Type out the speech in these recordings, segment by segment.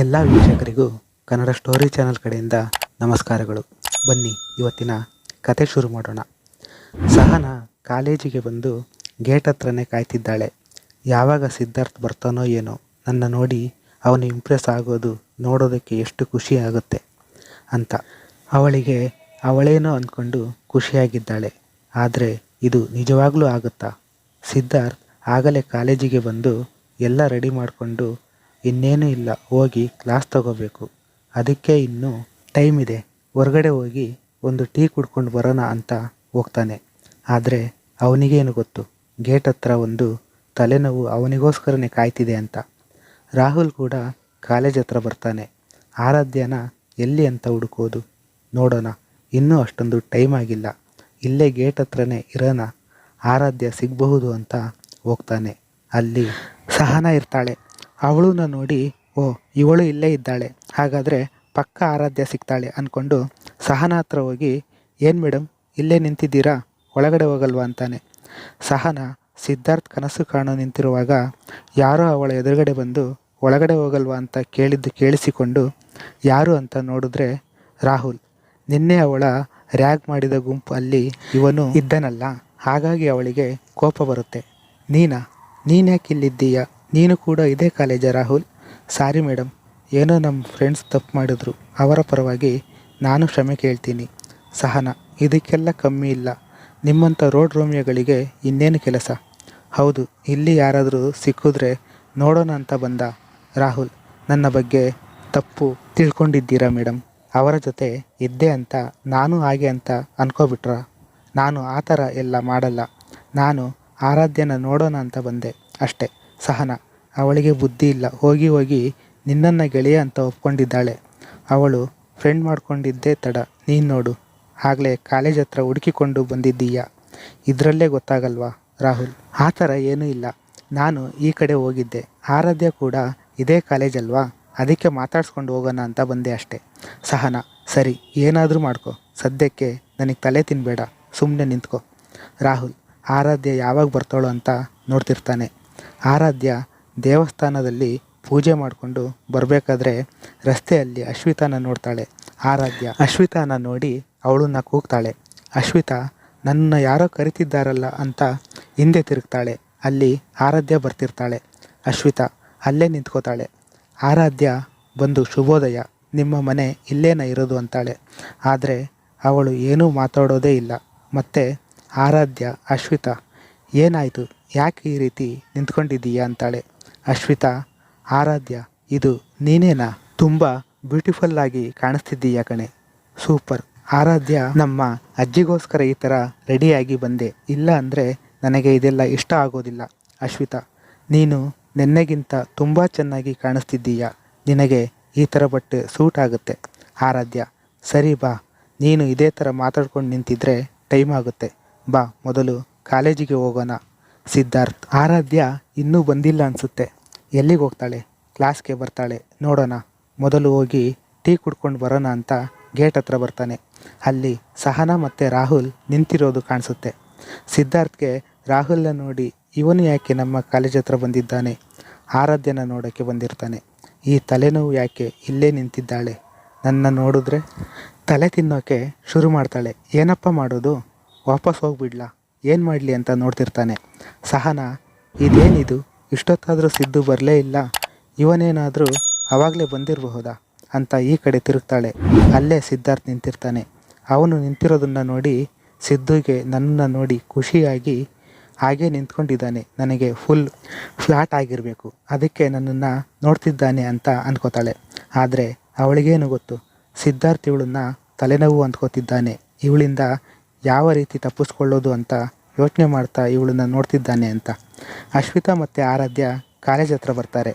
ಎಲ್ಲ ವೀಕ್ಷಕರಿಗೂ Kannada story channel ಕಡೆಯಿಂದ ನಮಸ್ಕಾರಗಳು. ಬನ್ನಿ ಇವತ್ತಿನ ಕತೆ ಶುರು ಮಾಡೋಣ. ಸಹನಾ ಕಾಲೇಜಿಗೆ ಬಂದು ಗೇಟ್ ಹತ್ರನೇ ಕಾಯ್ತಿದ್ದಾಳೆ. ಯಾವಾಗ ಸಿದ್ಧಾರ್ಥ್ ಬರ್ತಾನೋ ಏನೋ, ನನ್ನ ನೋಡಿ ಅವನು ಇಂಪ್ರೆಸ್ ಆಗೋದು ನೋಡೋದಕ್ಕೆ ಎಷ್ಟು ಖುಷಿ ಆಗುತ್ತೆ ಅಂತ ಅವಳಿಗೆ ಅವಳೇನೋ ಅಂದ್ಕೊಂಡು ಖುಷಿಯಾಗಿದ್ದಾಳೆ. ಆದರೆ ಇದು ನಿಜವಾಗ್ಲೂ ಆಗುತ್ತಾ? ಸಿದ್ಧಾರ್ಥ್ ಆಗಲೇ ಕಾಲೇಜಿಗೆ ಬಂದು ಎಲ್ಲ ರೆಡಿ ಮಾಡಿಕೊಂಡು ಇನ್ನೇನೂ ಇಲ್ಲ, ಹೋಗಿ ಕ್ಲಾಸ್ ತಗೋಬೇಕು, ಅದಕ್ಕೆ ಇನ್ನೂ ಟೈಮ್ ಇದೆ, ಹೊರಗಡೆ ಹೋಗಿ ಒಂದು ಟೀ ಕುಡ್ಕೊಂಡು ಬರೋಣ ಅಂತ ಹೋಗ್ತಾನೆ. ಆದರೆ ಅವನಿಗೇನು ಗೊತ್ತು, ಗೇಟ್ ಹತ್ರ ಒಂದು ತಲೆನೋವು ಅವನಿಗೋಸ್ಕರನೇ ಕಾಯ್ತಿದೆ ಅಂತ. ರಾಹುಲ್ ಕೂಡ ಕಾಲೇಜ್ ಹತ್ರ ಬರ್ತಾನೆ. ಆರಾಧ್ಯನ ಎಲ್ಲಿ ಅಂತ ಹುಡುಕೋದು, ನೋಡೋಣ, ಇನ್ನೂ ಅಷ್ಟೊಂದು ಟೈಮ್ ಆಗಿಲ್ಲ, ಇಲ್ಲೇ ಗೇಟ್ ಹತ್ರನೇ ಇರೋಣ, ಆರಾಧ್ಯ ಸಿಗಬಹುದು ಅಂತ ಹೋಗ್ತಾನೆ. ಅಲ್ಲಿ ಸಹನಾ ಇರ್ತಾಳೆ. ಅವಳನ್ನ ನೋಡಿ, ಓ ಇವಳು ಇಲ್ಲೇ ಇದ್ದಾಳೆ, ಹಾಗಾದರೆ ಪಕ್ಕ ಆರಾಧ್ಯ ಸಿಗ್ತಾಳೆ ಅಂದ್ಕೊಂಡು ಸಹನಾ ಹತ್ರ ಹೋಗಿ, ಏನು ಮೇಡಮ್ ಇಲ್ಲೇ ನಿಂತಿದ್ದೀರಾ, ಒಳಗಡೆ ಹೋಗಲ್ವಾ ಅಂತಾನೆ. ಸಹನಾ ಸಿದ್ಧಾರ್ಥ್ ಕನಸು ಕಾಣೋ ನಿಂತಿರುವಾಗ ಯಾರೋ ಅವಳ ಎದುರುಗಡೆ ಬಂದು ಒಳಗಡೆ ಹೋಗಲ್ವಾ ಅಂತ ಕೇಳಿದ್ದು ಕೇಳಿಸಿಕೊಂಡು ಯಾರು ಅಂತ ನೋಡಿದ್ರೆ ರಾಹುಲ್. ನಿನ್ನೆ ಅವಳ ರ್ಯಾಗ್ ಮಾಡಿದ ಗುಂಪು ಅಲ್ಲಿ ಇವನು ಇದ್ದನಲ್ಲ, ಹಾಗಾಗಿ ಅವಳಿಗೆ ಕೋಪ ಬರುತ್ತೆ. ನೀನ್ಯಾಕೆ ಇಲ್ಲಿದ್ದೀಯಾ, ನೀನು ಕೂಡ ಇದೇ ಕಾಲೇಜಾ ರಾಹುಲ್? ಸಾರಿ ಮೇಡಮ್, ಏನೋ ನಮ್ಮ ಫ್ರೆಂಡ್ಸ್ ತಪ್ಪು ಮಾಡಿದ್ರು, ಅವರ ಪರವಾಗಿ ನಾನು ಕ್ಷಮೆ ಕೇಳ್ತೀನಿ. ಸಹನಾ, ಇದಕ್ಕೆಲ್ಲ ಕಮ್ಮಿ ಇಲ್ಲ, ನಿಮ್ಮಂಥ ರೋಡ್ ರೋಮಿಯೋಗಳಿಗೆ ಇನ್ನೇನು ಕೆಲಸ? ಹೌದು, ಇಲ್ಲಿ ಯಾರಾದರೂ ಸಿಕ್ಕಿದ್ರೆ ನೋಡೋಣ ಅಂತ ಬಂದ. ರಾಹುಲ್, ನನ್ನ ಬಗ್ಗೆ ತಪ್ಪು ತಿಳ್ಕೊಂಡಿದ್ದೀರಾ ಮೇಡಮ್, ಅವರ ಜೊತೆ ಇದ್ದೆ ಅಂತ ನಾನು ಹಾಗೆ ಅಂತ ಅನ್ಕೋಬಿಟ್ರಾ? ನಾನು ಆ ಥರ ಎಲ್ಲ ಮಾಡಲ್ಲ, ನಾನು ಆರಾಧ್ಯನ ನೋಡೋಣ ಅಂತ ಬಂದೆ ಅಷ್ಟೇ. ಸಹನಾ, ಅವಳಿಗೆ ಬುದ್ಧಿ ಇಲ್ಲ, ಹೋಗಿ ನಿನ್ನನ್ನು ಗೆಳೆಯ ಅಂತ ಒಪ್ಕೊಂಡಿದ್ದಾಳೆ, ಅವಳು ಫ್ರೆಂಡ್ ಮಾಡ್ಕೊಂಡಿದ್ದೇ ತಡ, ನೀನು ನೋಡು ಆಗಲೇ ಕಾಲೇಜ್ ಹತ್ರ ಹುಡುಕಿಕೊಂಡು ಬಂದಿದ್ದೀಯಾ, ಇದರಲ್ಲೇ ಗೊತ್ತಾಗಲ್ವಾ? ರಾಹುಲ್, ಆ ಥರ ಏನೂ ಇಲ್ಲ, ನಾನು ಈ ಕಡೆ ಹೋಗಿದ್ದೆ, ಆರಾಧ್ಯ ಕೂಡ ಇದೇ ಕಾಲೇಜ್ ಅಲ್ವಾ, ಅದಕ್ಕೆ ಮಾತಾಡ್ಸ್ಕೊಂಡು ಹೋಗೋಣ ಅಂತ ಬಂದೆ ಅಷ್ಟೇ. ಸಹನಾ, ಸರಿ ಏನಾದರೂ ಮಾಡ್ಕೊ, ಸದ್ಯಕ್ಕೆ ನನಗೆ ತಲೆ ತಿನ್ನಬೇಡ, ಸುಮ್ಮನೆ ನಿಂತ್ಕೊ. ರಾಹುಲ್, ಆರಾಧ್ಯ ಯಾವಾಗ ಬರ್ತಾಳೋ ಅಂತ ನೋಡ್ತಿರ್ತಾನೆ. ಆರಾಧ್ಯ ದೇವಸ್ಥಾನದಲ್ಲಿ ಪೂಜೆ ಮಾಡಿಕೊಂಡು ಬರಬೇಕಾದ್ರೆ ರಸ್ತೆಯಲ್ಲಿ ಅಶ್ವಿತಾನ ನೋಡ್ತಾಳೆ. ಆರಾಧ್ಯ ಅಶ್ವಿತಾನ ನೋಡಿ ಅವಳನ್ನ ಕೂಗ್ತಾಳೆ. ಅಶ್ವಿತಾ, ನನ್ನನ್ನು ಯಾರೋ ಕರಿತಿದ್ದಾರಲ್ಲ ಅಂತ ಹಿಂದೆ ತಿರುಗ್ತಾಳೆ. ಅಲ್ಲಿ ಆರಾಧ್ಯ ಬರ್ತಿರ್ತಾಳೆ. ಅಶ್ವಿತಾ ಅಲ್ಲೇ ನಿಂತ್ಕೋತಾಳೆ. ಆರಾಧ್ಯ ಬಂದು ಶುಭೋದಯ, ನಿಮ್ಮ ಮನೆ ಇಲ್ಲೇನ ಇರೋದು ಅಂತಾಳೆ. ಆದರೆ ಅವಳು ಏನೂ ಮಾತಾಡೋದೇ ಇಲ್ಲ. ಮತ್ತೆ ಆರಾಧ್ಯ, ಅಶ್ವಿತಾ ಏನಾಯಿತು, ಯಾಕೆ ಈ ರೀತಿ ನಿಂತ್ಕೊಂಡಿದ್ದೀಯಾ ಅಂತಾಳೆ. ಅಶ್ವಿತಾ, ಆರಾಧ್ಯ ಇದು ನೀನೇನಾ, ತುಂಬ ಬ್ಯೂಟಿಫುಲ್ ಆಗಿ ಕಾಣಿಸ್ತಿದ್ದೀಯಾ ಕಣೆ, ಸೂಪರ್. ಆರಾಧ್ಯ, ನಮ್ಮ ಅಜ್ಜಿಗೋಸ್ಕರ ಈ ಥರ ರೆಡಿಯಾಗಿ ಬಂದೆ, ಇಲ್ಲ ಅಂದರೆ ನನಗೆ ಇದೆಲ್ಲ ಇಷ್ಟ ಆಗೋದಿಲ್ಲ. ಅಶ್ವಿತಾ, ನೀನು ನೆನ್ನೆಗಿಂತ ತುಂಬ ಚೆನ್ನಾಗಿ ಕಾಣಿಸ್ತಿದ್ದೀಯಾ, ನಿನಗೆ ಈ ಥರ ಬಟ್ಟೆ ಸೂಟ್ ಆಗುತ್ತೆ. ಆರಾಧ್ಯ, ಸರಿ ಬಾ, ನೀನು ಇದೇ ಥರ ಮಾತಾಡ್ಕೊಂಡು ನಿಂತಿದ್ರೆ ಟೈಮ್ ಆಗುತ್ತೆ, ಬಾ ಮೊದಲು ಕಾಲೇಜಿಗೆ ಹೋಗೋಣ. ಸಿದ್ಧಾರ್ಥ್, ಆರಾಧ್ಯ ಇನ್ನೂ ಬಂದಿಲ್ಲ ಅನಿಸುತ್ತೆ, ಎಲ್ಲಿಗೆ ಹೋಗ್ತಾಳೆ? ಕ್ಲಾಸ್ಗೆ ಬರ್ತಾಳೆ, ನೋಡೋಣ, ಮೊದಲು ಹೋಗಿ ಟೀ ಕುಡ್ಕೊಂಡು ಬರೋಣ ಅಂತ ಗೇಟ್ ಹತ್ರ ಬರ್ತಾನೆ. ಅಲ್ಲಿ ಸಹನಾ ಮತ್ತು ರಾಹುಲ್ ನಿಂತಿರೋದು ಕಾಣಿಸುತ್ತೆ. ಸಿದ್ಧಾರ್ಥ್ಗೆ ರಾಹುಲ್ನ ನೋಡಿ, ಇವನು ಯಾಕೆ ನಮ್ಮ ಕಾಲೇಜ್ ಹತ್ರ ಬಂದಿದ್ದಾನೆ, ಆರಾಧ್ಯನ ನೋಡೋಕ್ಕೆ ಬಂದಿರ್ತಾನೆ, ಈ ತಲೆನೋವು ಯಾಕೆ ಇಲ್ಲೇ ನಿಂತಿದ್ದಾಳೆ, ನನ್ನ ನೋಡಿದ್ರೆ ತಲೆ ತಿನ್ನೋಕ್ಕೆ ಶುರು ಮಾಡ್ತಾಳೆ, ಏನಪ್ಪ ಮಾಡೋದು, ವಾಪಸ್ ಹೋಗ್ಬಿಡ್ಲಾ, ಏನು ಮಾಡಲಿ ಅಂತ ನೋಡ್ತಿರ್ತಾನೆ. ಸಹನಾ, ಇದೇನಿದು, ಇಷ್ಟೊತ್ತಾದರೂ ಸಿದ್ದು ಬರಲೇ ಇಲ್ಲ, ಇವನೇನಾದರೂ ಆವಾಗಲೇ ಬಂದಿರಬಹುದಾ ಅಂತ ಈ ಕಡೆ ತಿರುಗ್ತಾಳೆ. ಅಲ್ಲೇ ಸಿದ್ಧಾರ್ಥ್ ನಿಂತಿರ್ತಾನೆ. ಅವನು ನಿಂತಿರೋದನ್ನು ನೋಡಿ ಸಿದ್ದುಗೆ ನನ್ನನ್ನು ನೋಡಿ ಖುಷಿಯಾಗಿ ಹಾಗೇ ನಿಂತ್ಕೊಂಡಿದ್ದಾನೆ, ನನಗೆ ಫುಲ್ ಫ್ಲಾಟ್ ಆಗಿರಬೇಕು, ಅದಕ್ಕೆ ನನ್ನನ್ನು ನೋಡ್ತಿದ್ದಾನೆ ಅಂತ ಅಂದ್ಕೋತಾಳೆ. ಆದರೆ ಅವಳಿಗೇನು ಗೊತ್ತು, ಸಿದ್ಧಾರ್ಥ್ ಇವಳನ್ನ ತಲೆನೋವು ಅಂದ್ಕೋತಿದ್ದಾನೆ, ಇವಳಿಂದ ಯಾವ ರೀತಿ ತಪ್ಪಿಸ್ಕೊಳ್ಳೋದು ಅಂತ ಯೋಚನೆ ಮಾಡ್ತಾ ಇವಳನ್ನ ನೋಡ್ತಿದ್ದಾನೆ ಅಂತ. ಅಶ್ವಿತಾ ಮತ್ತು ಆರಾಧ್ಯ ಕಾಲೇಜ್ ಹತ್ರ ಬರ್ತಾರೆ.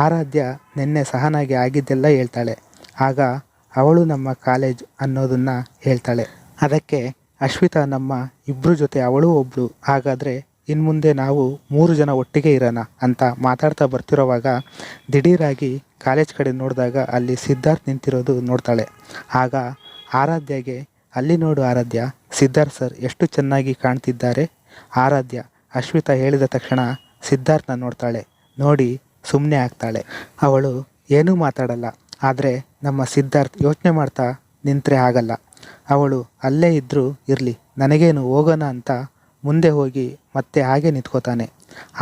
ಆರಾಧ್ಯ ನಿನ್ನೆ ಸಹನಾಗೆ ಆಗಿದ್ದೆಲ್ಲ ಹೇಳ್ತಾಳೆ. ಆಗ ಅವಳು ನಮ್ಮ ಕಾಲೇಜ್ ಅನ್ನೋದನ್ನು ಹೇಳ್ತಾಳೆ. ಅದಕ್ಕೆ ಅಶ್ವಿತಾ, ನಮ್ಮ ಇಬ್ಬರ ಜೊತೆ ಅವಳು ಒಬ್ಬಳು, ಹಾಗಾದರೆ ಇನ್ನು ಮುಂದೆ ನಾವು 3 ಜನ ಒಟ್ಟಿಗೆ ಇರೋಣ ಅಂತ ಮಾತಾಡ್ತಾ ಬರ್ತಿರೋವಾಗ ದಿಢೀರಾಗಿ ಕಾಲೇಜ್ ಕಡೆ ನೋಡಿದಾಗ ಅಲ್ಲಿ ಸಿದ್ಧಾರ್ಥ್ ನಿಂತಿರೋದು ನೋಡ್ತಾಳೆ. ಆಗ ಆರಾಧ್ಯಗೆ, ಅಲ್ಲಿ ನೋಡು ಆರಾಧ್ಯ, ಸಿದ್ಧಾರ್ಥ್ ಸರ್ ಎಷ್ಟು ಚೆನ್ನಾಗಿ ಕಾಣ್ತಿದ್ದಾರೆ. ಆರಾಧ್ಯ ಅಶ್ವಿತಾ ಹೇಳಿದ ತಕ್ಷಣ ಸಿದ್ಧಾರ್ಥ್ನ ನೋಡ್ತಾಳೆ, ನೋಡಿ ಸುಮ್ಮನೆ ಆಗ್ತಾಳೆ. ಅವಳು ಏನೂ ಮಾತಾಡಲ್ಲ. ಆದರೆ ನಮ್ಮ ಸಿದ್ಧಾರ್ಥ್ ಯೋಚನೆ ಮಾಡ್ತಾ ನಿಂತರೆ ಆಗಲ್ಲ. ಅವಳು ಅಲ್ಲೇ ಇದ್ದರೂ ಇರಲಿ, ನನಗೇನು ಹೋಗೋಣ ಅಂತ ಮುಂದೆ ಹೋಗಿ ಮತ್ತೆ ಹಾಗೆ ನಿಂತ್ಕೋತಾನೆ.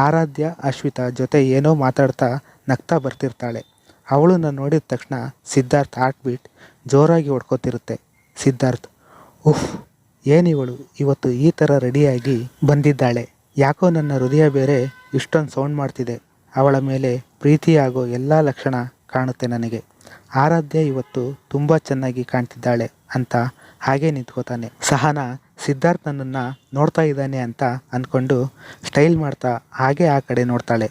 ಆರಾಧ್ಯ ಅಶ್ವಿತಾ ಜೊತೆ ಏನೋ ಮಾತಾಡ್ತಾ ನಗ್ತಾ ಬರ್ತಿರ್ತಾಳೆ. ಅವಳನ್ನ ನೋಡಿದ ತಕ್ಷಣ ಸಿದ್ಧಾರ್ಥ್ ಹಾರ್ಟ್ ಬೀಟ್ ಜೋರಾಗಿ ಹೊಡ್ಕೋತಿರುತ್ತೆ. ಸಿದ್ಧಾರ್ಥ್, ಉಫ್, ಏನಿವಳು ಇವತ್ತು ಈ ಥರ ರೆಡಿಯಾಗಿ ಬಂದಿದ್ದಾಳೆ, ಯಾಕೋ ನನ್ನ ಹೃದಯ ಬೇರೆ ಇಷ್ಟೊಂದು ಸೌಂಡ್ ಮಾಡ್ತಿದೆ. ಅವಳ ಮೇಲೆ ಪ್ರೀತಿಯಾಗೋ ಎಲ್ಲ ಲಕ್ಷಣ ಕಾಣುತ್ತೆ ನನಗೆ. ಆರಾಧ್ಯ ಇವತ್ತು ತುಂಬ ಚೆನ್ನಾಗಿ ಕಾಣ್ತಿದ್ದಾಳೆ ಅಂತ ಹಾಗೆ ನಿಂತ್ಕೋತಾನೆ. ಸಹನಾ ಸಿದ್ಧಾರ್ಥ್ ನನ್ನನ್ನು ನೋಡ್ತಾ ಇದ್ದಾನೆ ಅಂತ ಅಂದ್ಕೊಂಡು ಸ್ಟೈಲ್ ಮಾಡ್ತಾ ಹಾಗೆ ಆ ಕಡೆ ನೋಡ್ತಾಳೆ.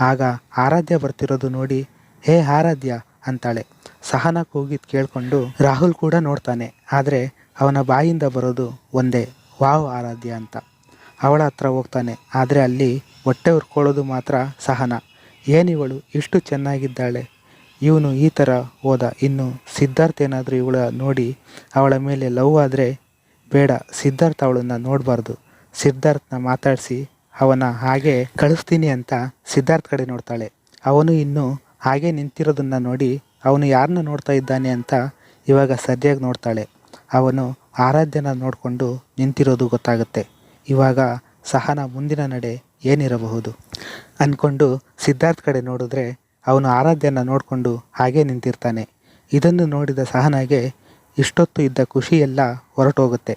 ಆಗ ಆರಾಧ್ಯ ಬರ್ತಿರೋದು ನೋಡಿ, ಹೇ ಆರಾಧ್ಯ ಅಂತಾಳೆ. ಸಹನಾ ಕೂಗಿದ್ ಕೇಳಿಕೊಂಡು ರಾಹುಲ್ ಕೂಡ ನೋಡ್ತಾನೆ. ಆದರೆ ಅವನ ಬಾಯಿಂದ ಬರೋದು ಒಂದೇ, ವಾವ್ ಆರಾಧ್ಯ ಅಂತ. ಅವಳ ಹತ್ರ ಹೋಗ್ತಾನೆ. ಆದರೆ ಅಲ್ಲಿ ಹೊಟ್ಟೆ ಹುರ್ಕೊಳ್ಳೋದು ಮಾತ್ರ ಸಹನಾ. ಏನಿವಳು ಇಷ್ಟು ಚೆನ್ನಾಗಿದ್ದಾಳೆ, ಇವನು ಈ ಥರ ಹೋದ, ಇನ್ನು ಸಿದ್ಧಾರ್ಥ್ ಏನಾದರೂ ಇವಳ ನೋಡಿ ಅವಳ ಮೇಲೆ ಲವ್ ಆದರೆ ಬೇಡ, ಸಿದ್ಧಾರ್ಥ್ ಅವಳನ್ನು ನೋಡಬಾರ್ದು, ಸಿದ್ಧಾರ್ಥ್ನ ಮಾತಾಡಿಸಿ ಅವನ ಹಾಗೆ ಕಳಿಸ್ತೀನಿ ಅಂತ ಸಿದ್ಧಾರ್ಥ್ ಕಡೆ ನೋಡ್ತಾಳೆ. ಅವನು ಇನ್ನೂ ಹಾಗೆ ನಿಂತಿರೋದನ್ನು ನೋಡಿ ಅವನು ಯಾರನ್ನ ನೋಡ್ತಾ ಇದ್ದಾನೆ ಅಂತ ಇವಾಗ ಸರಿಯಾಗಿ ನೋಡ್ತಾಳೆ. ಅವನು ಆರಾಧ್ಯನ ನೋಡಿಕೊಂಡು ನಿಂತಿರೋದು ಗೊತ್ತಾಗುತ್ತೆ. ಇವಾಗ ಸಹನಾ ಮುಂದಿನ ನಡೆ ಏನಿರಬಹುದು ಅಂದ್ಕೊಂಡು ಸಿದ್ಧಾರ್ಥ್ ಕಡೆ ನೋಡಿದ್ರೆ ಅವನು ಆರಾಧ್ಯನ ನೋಡಿಕೊಂಡು ಹಾಗೆ ನಿಂತಿರ್ತಾನೆ. ಇದನ್ನು ನೋಡಿದ ಸಹನಾಗೆ ಇಷ್ಟೊತ್ತು ಇದ್ದ ಖುಷಿಯೆಲ್ಲ ಹೊರಟೋಗುತ್ತೆ.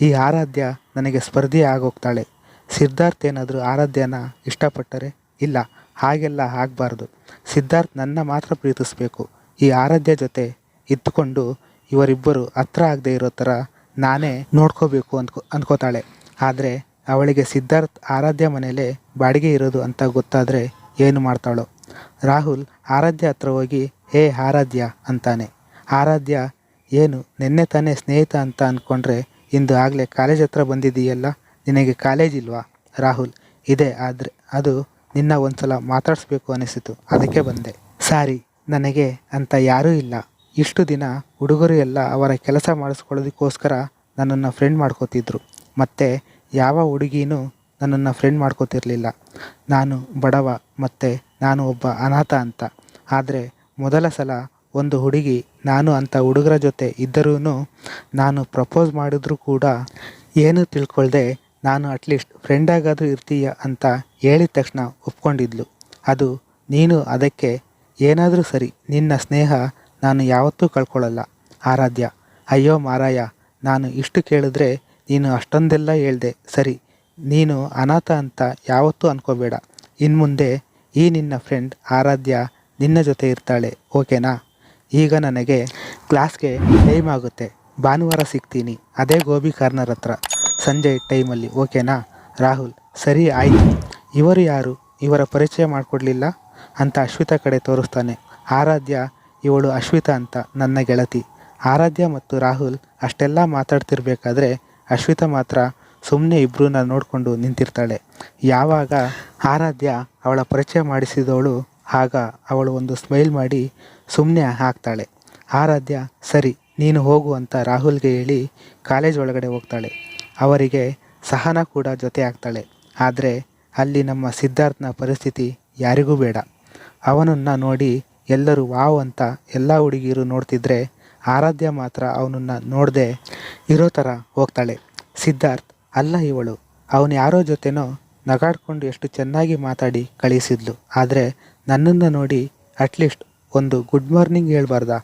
ಈ ಆರಾಧ್ಯ ನನಗೆ ಸ್ಪರ್ಧೆ ಆಗೋಗ್ತಾಳೆ. ಸಿದ್ಧಾರ್ಥ್ ಏನಾದರೂ ಆರಾಧ್ಯನ ಇಷ್ಟಪಟ್ಟರೆ, ಇಲ್ಲ, ಹಾಗೆಲ್ಲ ಆಗಬಾರ್ದು, ಸಿದ್ಧಾರ್ಥ್ ನನ್ನ ಮಾತ್ರ ಪ್ರೀತಿಸಬೇಕು, ಈ ಆರಾಧ್ಯ ಜೊತೆ ಇದ್ದುಕೊಂಡು ಇವರಿಬ್ಬರು ಹತ್ರ ಆಗದೆ ಇರೋ ಥರ ನಾನೇ ನೋಡ್ಕೋಬೇಕು ಅಂದ್ಕೋತಾಳೆ. ಆದರೆ ಅವಳಿಗೆ ಸಿದ್ಧಾರ್ಥ್ ಆರಾಧ್ಯ ಮನೇಲೆ ಬಾಡಿಗೆ ಇರೋದು ಅಂತ ಗೊತ್ತಾದರೆ ಏನು ಮಾಡ್ತಾಳೋ. ರಾಹುಲ್ ಆರಾಧ್ಯ ಹತ್ರ ಹೋಗಿ, ಹೇ ಆರಾಧ್ಯ ಅಂತಾನೆ. ಆರಾಧ್ಯ, ಏನು ನಿನ್ನೆ ತಾನೇ ಸ್ನೇಹಿತ ಅಂತ ಅಂದ್ಕೊಂಡ್ರೆ ಇಂದು ಆಗಲೇ ಕಾಲೇಜ್ ಹತ್ರ ಬಂದಿದ್ದೀಯಲ್ಲ, ನಿನಗೆ ಕಾಲೇಜ್ ಇಲ್ವಾ? ರಾಹುಲ್, ಇದೆ, ಆದರೆ ಅದು ನಿನ್ನ ಒಂದು ಸಲ ಮಾತಾಡಿಸ್ಬೇಕು ಅನಿಸಿತು, ಅದಕ್ಕೆ ಬಂದೆ. ಸಾರಿ, ನನಗೆ ಅಂತ ಯಾರೂ ಇಲ್ಲ. ಇಷ್ಟು ದಿನ ಹುಡುಗರು ಎಲ್ಲ ಅವರ ಕೆಲಸ ಮಾಡಿಸ್ಕೊಳ್ಳೋದಕ್ಕೋಸ್ಕರ ನನ್ನನ್ನು ಫ್ರೆಂಡ್ ಮಾಡ್ಕೋತಿದ್ರು. ಮತ್ತು ಯಾವ ಹುಡುಗಿನೂ ನನ್ನನ್ನು ಫ್ರೆಂಡ್ ಮಾಡ್ಕೋತಿರ್ಲಿಲ್ಲ. ನಾನು ಬಡವ ಮತ್ತು ನಾನು ಒಬ್ಬ ಅನಾಥ ಅಂತ. ಆದರೆ ಮೊದಲ ಸಲ ಒಂದು ಹುಡುಗಿ ನಾನು ಅಂಥ ಹುಡುಗರ ಜೊತೆ ಇದ್ದರೂ ನಾನು ಪ್ರಪೋಸ್ ಮಾಡಿದ್ರೂ ಕೂಡ ಏನೂ ತಿಳ್ಕೊಳ್ದೆ ನಾನು ಅಟ್ಲೀಸ್ಟ್ ಫ್ರೆಂಡಾಗಾದರೂ ಇರ್ತೀಯ ಅಂತ ಹೇಳಿದ ತಕ್ಷಣ ಒಪ್ಕೊಂಡಿದ್ಲು. ಅದು ನೀನು. ಅದಕ್ಕೆ ಏನಾದರೂ ಸರಿ, ನಿನ್ನ ಸ್ನೇಹ ನಾನು ಯಾವತ್ತೂ ಕಳ್ಕೊಳ್ಳಲ್ಲ. ಆರಾಧ್ಯ, ಅಯ್ಯೋ ಮಾರಾಯ, ನಾನು ಇಷ್ಟು ಕೇಳಿದ್ರೆ ನೀನು ಅಷ್ಟೊಂದೆಲ್ಲ ಹೇಳ್ದೆ. ಸರಿ, ನೀನು ಅನಾಥ ಅಂತ ಯಾವತ್ತೂ ಅನ್ಕೋಬೇಡ. ಇನ್ಮುಂದೆ ಈ ನಿನ್ನ ಫ್ರೆಂಡ್ ಆರಾಧ್ಯ ನಿನ್ನ ಜೊತೆ ಇರ್ತಾಳೆ, ಓಕೆನಾ? ಈಗ ನನಗೆ ಕ್ಲಾಸ್ಗೆ ಟೈಮ್ ಆಗುತ್ತೆ, ಭಾನುವಾರ ಸಿಗ್ತೀನಿ, ಅದೇ ಗೋಬಿ ಕಾರ್ನರ್ ಹತ್ರ ಸಂಜೆ ಟೈಮಲ್ಲಿ, ಓಕೆನಾ? ರಾಹುಲ್, ಸರಿ ಆಯಿತು. ಇವರು ಯಾರು? ಇವರ ಪರಿಚಯ ಮಾಡಿಕೊಡ್ಲಿಲ್ಲ ಅಂತ ಅಶ್ವಿತಾ ಕಡೆ ತೋರಿಸ್ತಾನೆ. ಆರಾಧ್ಯ, ಇವಳು ಅಶ್ವಿತಾ ಅಂತ ನನ್ನ ಗೆಳತಿ. ಆರಾಧ್ಯ ಮತ್ತು ರಾಹುಲ್ ಅಷ್ಟೆಲ್ಲ ಮಾತಾಡ್ತಿರ್ಬೇಕಾದ್ರೆ ಅಶ್ವಿತಾ ಮಾತ್ರ ಸುಮ್ಮನೆ ಇಬ್ಬರನ್ನ ನೋಡಿಕೊಂಡು ನಿಂತಿರ್ತಾಳೆ. ಯಾವಾಗ ಆರಾಧ್ಯ ಅವಳ ಪರಿಚಯ ಮಾಡಿಸಿದವಳು ಆಗ ಅವಳು ಒಂದು ಸ್ಮೈಲ್ ಮಾಡಿ ಸುಮ್ಮನೆ ಹಾಕ್ತಾಳೆ. ಆರಾಧ್ಯ, ಸರಿ ನೀನು ಹೋಗು ಅಂತ ರಾಹುಲ್ಗೆ ಹೇಳಿ ಕಾಲೇಜ್ ಒಳಗಡೆ ಹೋಗ್ತಾಳೆ. ಅವರಿಗೆ ಸಹನಾ ಕೂಡ ಜೊತೆ ಆಗ್ತಾಳೆ. ಆದರೆ ಅಲ್ಲಿ ನಮ್ಮ ಸಿದ್ಧಾರ್ಥ್ನ ಪರಿಸ್ಥಿತಿ ಯಾರಿಗೂ ಬೇಡ. ಅವನನ್ನು ನೋಡಿ ಎಲ್ಲರೂ ವಾವ್ ಅಂತ ಎಲ್ಲ ಹುಡುಗಿಯರು ನೋಡ್ತಿದ್ರೆ ಆರಾಧ್ಯ ಮಾತ್ರ ಅವನನ್ನು ನೋಡದೆ ಇರೋ ಥರ ಹೋಗ್ತಾಳೆ. ಸಿದ್ಧಾರ್ಥ್, ಅಲ್ಲ ಇವಳು, ಅವನು ಯಾರೋ ಜೊತೆನೋ ನಗಾಡ್ಕೊಂಡು ಎಷ್ಟು ಚೆನ್ನಾಗಿ ಮಾತಾಡಿ ಕಳಿಸಿದ್ಲು. ಆದರೆ ನನ್ನನ್ನು ನೋಡಿ ಅಟ್ಲೀಸ್ಟ್ ಒಂದು ಗುಡ್ ಮಾರ್ನಿಂಗ್ ಹೇಳ್ಬಾರ್ದಾ?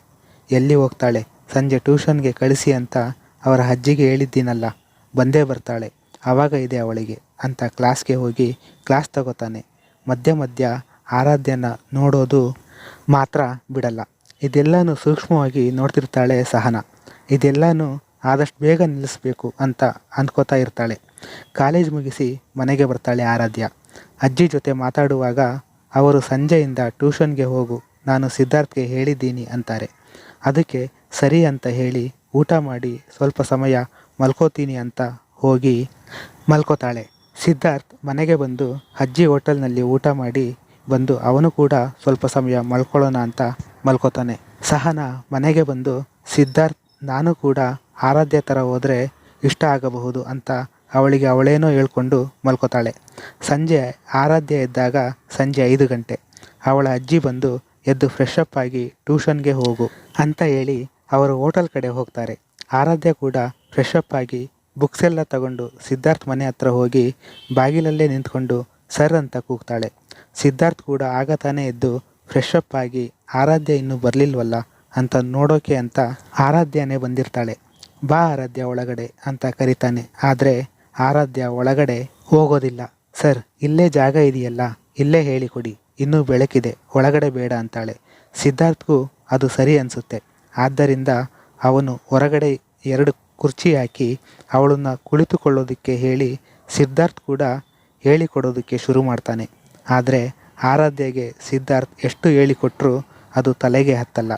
ಎಲ್ಲಿ ಹೋಗ್ತಾಳೆ? ಸಂಜೆ ಟ್ಯೂಷನ್ಗೆ ಕಳಿಸಿ ಅಂತ ಅವರ ಅಜ್ಜಿಗೆ ಹೇಳಿದ್ದೀನಲ್ಲ, ಬಂದೇ ಬರ್ತಾಳೆ, ಆವಾಗ ಇದೆ ಅವಳಿಗೆ ಅಂತ ಕ್ಲಾಸ್ಗೆ ಹೋಗಿ ಕ್ಲಾಸ್ ತಗೋತಾನೆ. ಮಧ್ಯ ಮಧ್ಯ ಆರಾಧ್ಯನ ನೋಡೋದು ಮಾತ್ರ ಬಿಡಲ್ಲ. ಇದೆಲ್ಲನೂ ಸೂಕ್ಷ್ಮವಾಗಿ ನೋಡ್ತಿರ್ತಾಳೆ ಸಹನಾ. ಇದೆಲ್ಲನೂ ಆದಷ್ಟು ಬೇಗ ನಿಲ್ಲಿಸಬೇಕು ಅಂತ ಅಂದ್ಕೋತಾ ಇರ್ತಾಳೆ. ಕಾಲೇಜ್ ಮುಗಿಸಿ ಮನೆಗೆ ಬರ್ತಾಳೆ ಆರಾಧ್ಯ. ಅಜ್ಜಿ ಜೊತೆ ಮಾತಾಡುವಾಗ ಅವರು ಸಂಜೆಯಿಂದ ಟ್ಯೂಷನ್ಗೆ ಹೋಗು, ನಾನು ಸಿದ್ಧಾರ್ಥ್ಗೆ ಹೇಳಿದ್ದೀನಿ ಅಂತಾರೆ. ಅದಕ್ಕೆ ಸರಿ ಅಂತ ಹೇಳಿ ಊಟ ಮಾಡಿ ಸ್ವಲ್ಪ ಸಮಯ ಮಲ್ಕೋತೀನಿ ಅಂತ ಹೋಗಿ ಮಲ್ಕೋತಾಳೆ. ಸಿದ್ಧಾರ್ಥ್ ಮನೆಗೆ ಬಂದು ಅಜ್ಜಿ ಹೋಟೆಲ್ನಲ್ಲಿ ಊಟ ಮಾಡಿ ಬಂದು ಅವನು ಕೂಡ ಸ್ವಲ್ಪ ಸಮಯ ಮಲ್ಕೊಳ್ಳೋಣ ಅಂತ ಮಲ್ಕೋತಾನೆ. ಸಹನಾ ಮನೆಗೆ ಬಂದು, ಸಿದ್ಧಾರ್ಥ್, ನಾನು ಕೂಡ ಆರಾಧ್ಯ ಥರ ಹೋದರೆ ಇಷ್ಟ ಆಗಬಹುದು ಅಂತ ಅವಳಿಗೆ ಅವಳೇನೋ ಹೇಳ್ಕೊಂಡು ಮಲ್ಕೋತಾಳೆ. ಸಂಜೆ ಆರಾಧ್ಯ ಎದ್ದಾಗ ಸಂಜೆ 5 ಗಂಟೆ. ಅವಳ ಅಜ್ಜಿ ಬಂದು, ಎದ್ದು ಫ್ರೆಶ್ ಅಪ್ ಆಗಿ ಟ್ಯೂಷನ್ಗೆ ಹೋಗು ಅಂತ ಹೇಳಿ ಅವರು ಹೋಟೆಲ್ ಕಡೆ ಹೋಗ್ತಾರೆ. ಆರಾಧ್ಯ ಕೂಡ ಫ್ರೆಶ್ ಅಪ್ ಆಗಿ ಬುಕ್ಸ್ ಎಲ್ಲ ತಗೊಂಡು ಸಿದ್ಧಾರ್ಥ್ ಮನೆ ಹತ್ರ ಹೋಗಿ ಬಾಗಿಲಲ್ಲೇ ನಿಂತ್ಕೊಂಡು ಸರ್ ಅಂತ ಕೂಗ್ತಾಳೆ. ಸಿದ್ಧಾರ್ಥ್ ಕೂಡ ಆಗ ತಾನೇ ಎದ್ದು ಫ್ರೆಶ್ ಅಪ್ ಆಗಿ ಆರಾಧ್ಯ ಇನ್ನೂ ಬರಲಿಲ್ವಲ್ಲ ಅಂತ ನೋಡೋಕೆ ಅಂತ ಆರಾಧ್ಯನೇ ಬಂದಿರ್ತಾಳೆ. ಬಾ ಆರಾಧ್ಯ ಒಳಗಡೆ ಅಂತ ಕರಿತಾನೆ. ಆದರೆ ಆರಾಧ್ಯ ಒಳಗಡೆ ಹೋಗೋದಿಲ್ಲ. ಸರ್ ಇಲ್ಲೇ ಜಾಗ ಇದೆಯಲ್ಲ, ಇಲ್ಲೇ ಹೇಳಿಕೊಡಿ, ಇನ್ನೂ ಬೆಳಕಿದೆ, ಒಳಗಡೆ ಬೇಡ ಅಂತಾಳೆ. ಸಿದ್ಧಾರ್ಥ್ಗೂ ಅದು ಸರಿ ಅನಿಸುತ್ತೆ. ಆದ್ದರಿಂದ ಅವನು ಹೊರಗಡೆ 2 ಕುರ್ಚಿ ಹಾಕಿ ಅವಳನ್ನು ಕುಳಿತುಕೊಳ್ಳೋದಕ್ಕೆ ಹೇಳಿ ಸಿದ್ಧಾರ್ಥ್ ಕೂಡ ಹೇಳಿಕೊಡೋದಕ್ಕೆ ಶುರು ಮಾಡ್ತಾನೆ. ಆದರೆ ಆರಾಧ್ಯಗೆ ಸಿದ್ಧಾರ್ಥ್ ಎಷ್ಟು ಹೇಳಿಕೊಟ್ರೂ ಅದು ತಲೆಗೆ ಹತ್ತಲ್ಲ.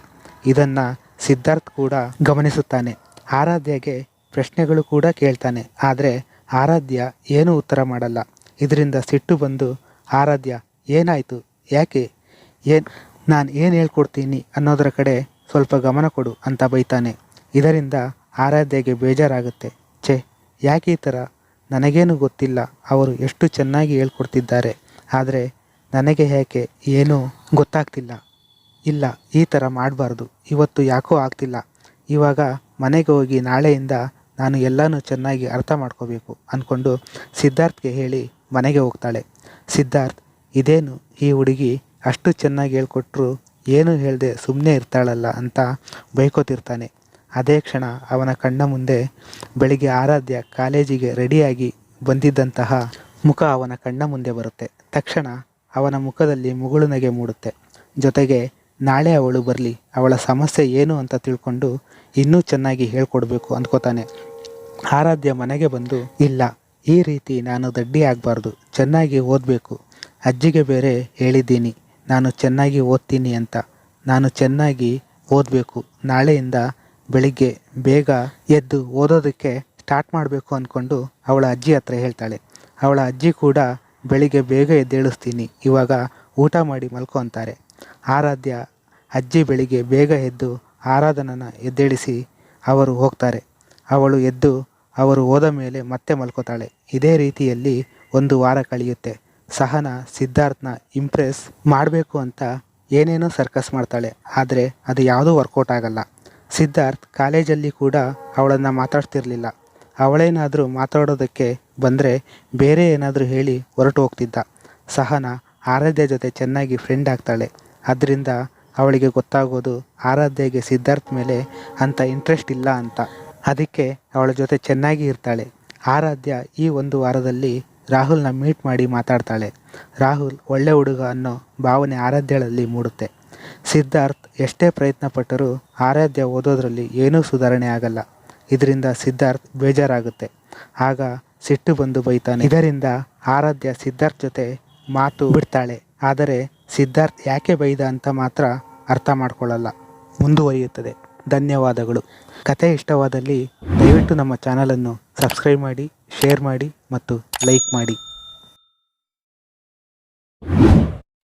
ಇದನ್ನು ಸಿದ್ಧಾರ್ಥ್ ಕೂಡ ಗಮನಿಸುತ್ತಾನೆ. ಆರಾಧ್ಯಗೆ ಪ್ರಶ್ನೆಗಳು ಕೂಡ ಕೇಳ್ತಾನೆ. ಆದರೆ ಆರಾಧ್ಯ ಏನೂ ಉತ್ತರ ಮಾಡಲ್ಲ. ಇದರಿಂದ ಸಿಟ್ಟು ಬಂದು ಆರಾಧ್ಯ ಏನಾಯಿತು, ಯಾಕೆ, ನಾನು ಏನು ಹೇಳ್ಕೊಡ್ತೀನಿ ಅನ್ನೋದರ ಕಡೆ ಸ್ವಲ್ಪ ಗಮನ ಕೊಡು ಅಂತ ಬೈತಾನೆ. ಇದರಿಂದ ಆರಾಧ್ಯಗೆ ಬೇಜಾರಾಗುತ್ತೆ. ಯಾಕೆ ಈ ಥರ, ನನಗೇನು ಗೊತ್ತಿಲ್ಲ, ಅವರು ಎಷ್ಟು ಚೆನ್ನಾಗಿ ಹೇಳ್ಕೊಡ್ತಿದ್ದಾರೆ, ಆದರೆ ನನಗೆ ಯಾಕೆ ಏನೂ ಗೊತ್ತಾಗ್ತಿಲ್ಲ. ಇಲ್ಲ, ಈ ಥರ ಮಾಡಬಾರ್ದು, ಇವತ್ತು ಯಾಕೋ ಆಗ್ತಿಲ್ಲ. ಇವಾಗ ಮನೆಗೆ ಹೋಗಿ ನಾಳೆಯಿಂದ ನಾನು ಎಲ್ಲನೂ ಚೆನ್ನಾಗಿ ಅರ್ಥ ಮಾಡ್ಕೋಬೇಕು ಅಂದ್ಕೊಂಡು ಸಿದ್ಧಾರ್ಥ್ಗೆ ಹೇಳಿ ಮನೆಗೆ ಹೋಗ್ತಾಳೆ. ಸಿದ್ಧಾರ್ಥ್ ಇದೇನು ಈ ಹುಡುಗಿ ಅಷ್ಟು ಚೆನ್ನಾಗಿ ಹೇಳ್ಕೊಟ್ರು ಏನೂ ಹೇಳದೆ ಸುಮ್ಮನೆ ಇರ್ತಾಳಲ್ಲ ಅಂತ ಬೈಕೋತಿರ್ತಾನೆ. ಅದೇ ಕ್ಷಣ ಅವನ ಕಣ್ಣ ಮುಂದೆ ಬೆಳಿಗ್ಗೆ ಆರಾಧ್ಯ ಕಾಲೇಜಿಗೆ ರೆಡಿಯಾಗಿ ಬಂದಿದ್ದಂತಹ ಮುಖ ಅವನ ಕಣ್ಣ ಮುಂದೆ ಬರುತ್ತೆ. ತಕ್ಷಣ ಅವನ ಮುಖದಲ್ಲಿ ಮುಗುಳು ನಗೆ ಮೂಡುತ್ತೆ. ಜೊತೆಗೆ ನಾಳೆ ಅವಳು ಬರಲಿ, ಅವಳ ಸಮಸ್ಯೆ ಏನು ಅಂತ ತಿಳ್ಕೊಂಡು ಇನ್ನೂ ಚೆನ್ನಾಗಿ ಹೇಳ್ಕೊಡ್ಬೇಕು ಅಂದ್ಕೋತಾನೆ. ಆರಾಧ್ಯ ಮನೆಗೆ ಬಂದು, ಇಲ್ಲ, ಈ ರೀತಿ ನಾನು ದಡ್ಡಿ ಆಗಬಾರ್ದು, ಚೆನ್ನಾಗಿ ಓದಬೇಕು. ಅಜ್ಜಿಗೆ ಬೇರೆ ಹೇಳಿದ್ದೀನಿ ನಾನು ಚೆನ್ನಾಗಿ ಓದ್ತೀನಿ ಅಂತ. ನಾನು ಚೆನ್ನಾಗಿ ಓದಬೇಕು. ನಾಳೆಯಿಂದ ಬೆಳಿಗ್ಗೆ ಬೇಗ ಎದ್ದು ಓದೋದಕ್ಕೆ ಸ್ಟಾರ್ಟ್ ಮಾಡಬೇಕು ಅಂದ್ಕೊಂಡು ಅವಳ ಅಜ್ಜಿ ಹತ್ರ ಹೇಳ್ತಾಳೆ. ಅವಳ ಅಜ್ಜಿ ಕೂಡ ಬೆಳಿಗ್ಗೆ ಬೇಗ ಎದ್ದೇಳಿಸ್ತೀನಿ, ಇವಾಗ ಊಟ ಮಾಡಿ ಮಲ್ಕೊ ಅಂತಾರೆ. ಆರಾಧ್ಯ ಅಜ್ಜಿ ಬೆಳಿಗ್ಗೆ ಬೇಗ ಎದ್ದು ಆರಾಧನನ ಎದ್ದೇಳಿಸಿ ಅವರು ಹೋಗ್ತಾರೆ. ಅವಳು ಎದ್ದು ಅವರು ಹೋದ ಮೇಲೆ ಮತ್ತೆ ಮಲ್ಕೋತಾಳೆ. ಇದೇ ರೀತಿಯಲ್ಲಿ 1 ವಾರ ಕಳೆಯುತ್ತೆ. ಸಹನಾ ಸಿದ್ಧಾರ್ಥ್ನ ಇಂಪ್ರೆಸ್ ಮಾಡಬೇಕು ಅಂತ ಏನೇನೋ ಸರ್ಕಸ್ ಮಾಡ್ತಾಳೆ. ಆದರೆ ಅದು ಯಾವುದೂ ವರ್ಕೌಟ್ ಆಗಲ್ಲ. ಸಿದ್ಧಾರ್ಥ್ ಕಾಲೇಜಲ್ಲಿ ಕೂಡ ಅವಳನ್ನು ಮಾತಾಡ್ತಿರ್ಲಿಲ್ಲ. ಅವಳೇನಾದರೂ ಮಾತಾಡೋದಕ್ಕೆ ಬಂದರೆ ಬೇರೆ ಏನಾದರೂ ಹೇಳಿ ಹೊರಟು ಹೋಗ್ತಿದ್ದ. ಸಹನಾ ಆರಾಧ್ಯ ಜೊತೆ ಚೆನ್ನಾಗಿ ಫ್ರೆಂಡ್ ಆಗ್ತಾಳೆ. ಅದರಿಂದ ಅವಳಿಗೆ ಗೊತ್ತಾಗೋದು ಆರಾಧ್ಯಗೆ ಸಿದ್ಧಾರ್ಥ್ ಮೇಲೆ ಅಂಥ ಇಂಟ್ರೆಸ್ಟ್ ಇಲ್ಲ ಅಂತ. ಅದಕ್ಕೆ ಅವಳ ಜೊತೆ ಚೆನ್ನಾಗಿ ಇರ್ತಾಳೆ. ಆರಾಧ್ಯ ಈ 1 ವಾರದಲ್ಲಿ ರಾಹುಲ್ನ ಮೀಟ್ ಮಾಡಿ ಮಾತಾಡ್ತಾಳೆ. ರಾಹುಲ್ ಒಳ್ಳೆ ಹುಡುಗ ಅನ್ನೋ ಭಾವನೆ ಆರಾಧ್ಯಳಲ್ಲಿ ಮೂಡುತ್ತೆ. ಸಿದ್ಧಾರ್ಥ್ ಎಷ್ಟೇ ಪ್ರಯತ್ನ ಪಟ್ಟರೂ ಆರಾಧ್ಯ ಓದೋದ್ರಲ್ಲಿ ಏನೂ ಸುಧಾರಣೆ ಆಗಲ್ಲ. ಇದರಿಂದ ಸಿದ್ಧಾರ್ಥ್ ಬೇಜಾರಾಗುತ್ತೆ. ಆಗ ಸಿಟ್ಟು ಬಂದು ಬೈತಾನೆ. ಇದರಿಂದ ಆರಾಧ್ಯ ಸಿದ್ಧಾರ್ಥ್ ಜೊತೆ ಮಾತು ಬಿಡ್ತಾಳೆ. ಆದರೆ ಸಿದ್ಧಾರ್ಥ್ ಯಾಕೆ ಬೈದ ಅಂತ ಮಾತ್ರ ಅರ್ಥ ಮಾಡ್ಕೊಳ್ಳಲ್ಲ. ಮುಂದುವರಿಯುತ್ತದೆ. ಧನ್ಯವಾದಗಳು. ಕತೆ ಇಷ್ಟವಾದಲ್ಲಿ ದಯವಿಟ್ಟು ನಮ್ಮ ಚಾನಲನ್ನು ಸಬ್ಸ್ಕ್ರೈಬ್ ಮಾಡಿ, ಶೇರ್ ಮಾಡಿ ಮತ್ತು ಲೈಕ್ ಮಾಡಿ.